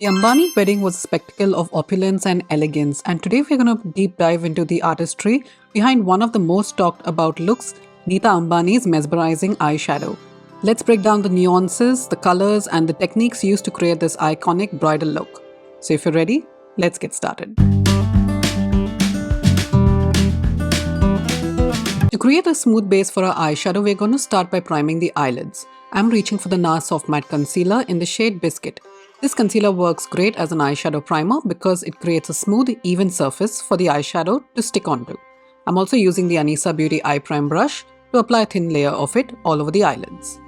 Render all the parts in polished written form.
The Ambani wedding was a spectacle of opulence and elegance, and today we're going to deep dive into the artistry behind one of the most talked about looks, Nita Ambani's mesmerizing eyeshadow. Let's break down the nuances, the colors, and the techniques used to create this iconic bridal look. So if you're ready, let's get started. To create a smooth base for our eyeshadow, we're going to start by priming the eyelids. I'm reaching for the NARS Soft Matte Concealer in the shade Biscuit. This concealer works great as an eyeshadow primer because it creates a smooth, even surface for the eyeshadow to stick onto. I'm also using the Anisa Beauty Eye Prime brush to apply a thin layer of it all over the eyelids.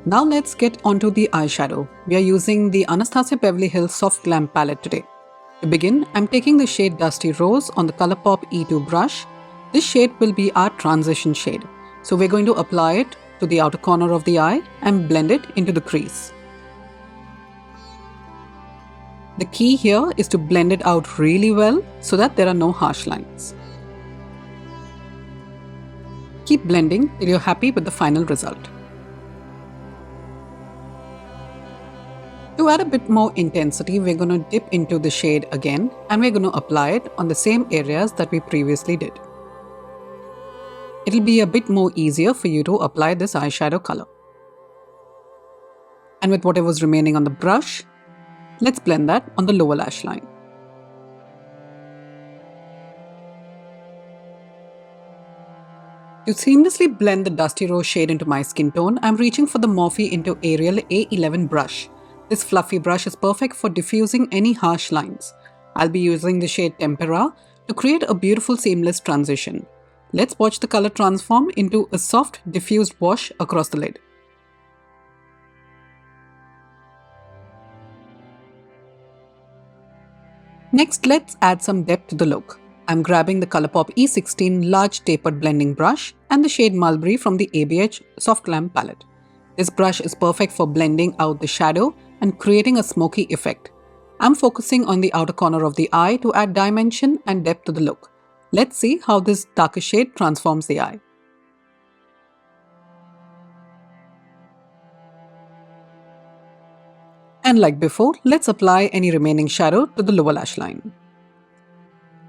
Now let's get onto the eyeshadow. We are using the Anastasia Beverly Hills Soft Glam palette today. To begin, I'm taking the shade Dusty Rose on the ColourPop E2 brush. This shade will be our transition shade. So we're going to apply it to the outer corner of the eye and blend it into the crease. The key here is to blend it out really well so that there are no harsh lines. Keep blending till you're happy with the final result. To add a bit more intensity, we're going to dip into the shade again and we're going to apply it on the same areas that we previously did. It'll be a bit more easier for you to apply this eyeshadow color. And with whatever's remaining on the brush, let's blend that on the lower lash line. To seamlessly blend the Dusty Rose shade into my skin tone, I'm reaching for the Morphe into Ariel A11 brush. This fluffy brush is perfect for diffusing any harsh lines. I'll be using the shade Tempera to create a beautiful seamless transition. Let's watch the color transform into a soft, diffused wash across the lid. Next, let's add some depth to the look. I'm grabbing the ColourPop E16 large tapered blending brush and the shade Mulberry from the ABH Soft Glam palette. This brush is perfect for blending out the shadow and creating a smoky effect. I'm focusing on the outer corner of the eye to add dimension and depth to the look. Let's see how this darker shade transforms the eye. And like before, let's apply any remaining shadow to the lower lash line.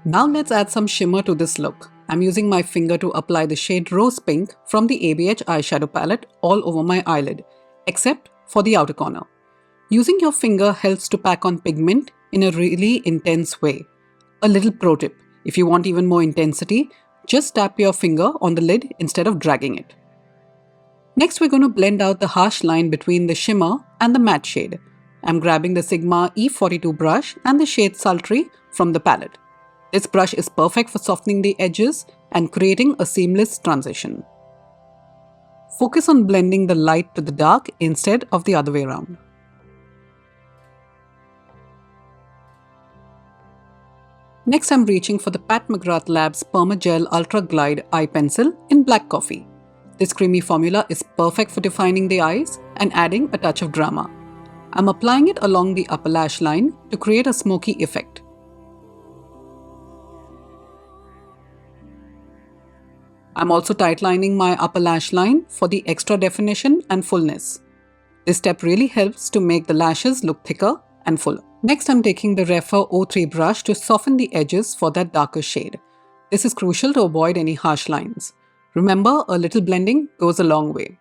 Now let's add some shimmer to this look. I'm using my finger to apply the shade Rose Pink from the ABH eyeshadow palette all over my eyelid, except for the outer corner. Using your finger helps to pack on pigment in a really intense way. A little pro tip: if you want even more intensity, just tap your finger on the lid instead of dragging it. Next, we're going to blend out the harsh line between the shimmer and the matte shade. I'm grabbing the Sigma E42 brush and the shade Sultry from the palette. This brush is perfect for softening the edges and creating a seamless transition. Focus on blending the light to the dark instead of the other way around. Next, I'm reaching for the Pat McGrath Labs Permagel Ultra Glide Eye Pencil in Black Coffee. This creamy formula is perfect for defining the eyes and adding a touch of drama. I'm applying it along the upper lash line to create a smoky effect. I'm also tightlining my upper lash line for the extra definition and fullness. This step really helps to make the lashes look thicker and fuller. Next, I'm taking the Refer 03 brush to soften the edges for that darker shade. This is crucial to avoid any harsh lines. Remember, a little blending goes a long way.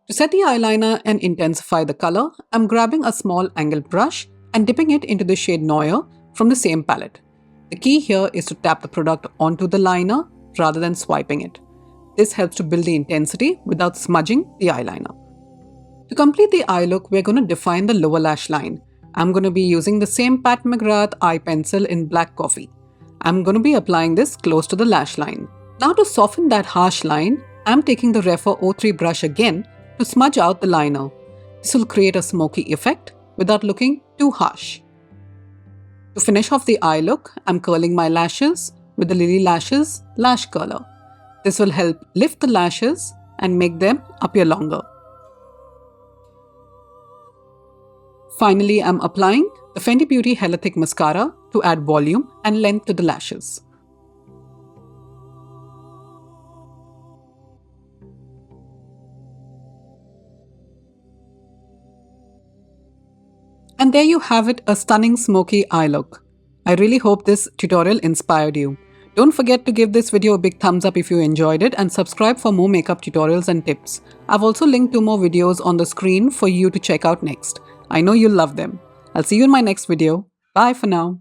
To set the eyeliner and intensify the color, I'm grabbing a small angled brush and dipping it into the shade Noir from the same palette. The key here is to tap the product onto the liner rather than swiping it. This helps to build the intensity without smudging the eyeliner. To complete the eye look, we're going to define the lower lash line. I'm going to be using the same Pat McGrath eye pencil in Black Coffee. I'm going to be applying this close to the lash line. Now to soften that harsh line, I'm taking the Refer 03 brush again to smudge out the liner. This will create a smoky effect without looking too harsh. To finish off the eye look, I'm curling my lashes with the Lily Lashes Lash Curler. This will help lift the lashes and make them appear longer. Finally, I'm applying the Fenty Beauty Hella Thick Mascara to add volume and length to the lashes. And there you have it, a stunning smoky eye look. I really hope this tutorial inspired you. Don't forget to give this video a big thumbs up if you enjoyed it and subscribe for more makeup tutorials and tips. I've also linked 2 more videos on the screen for you to check out next. I know you'll love them. I'll see you in my next video. Bye for now.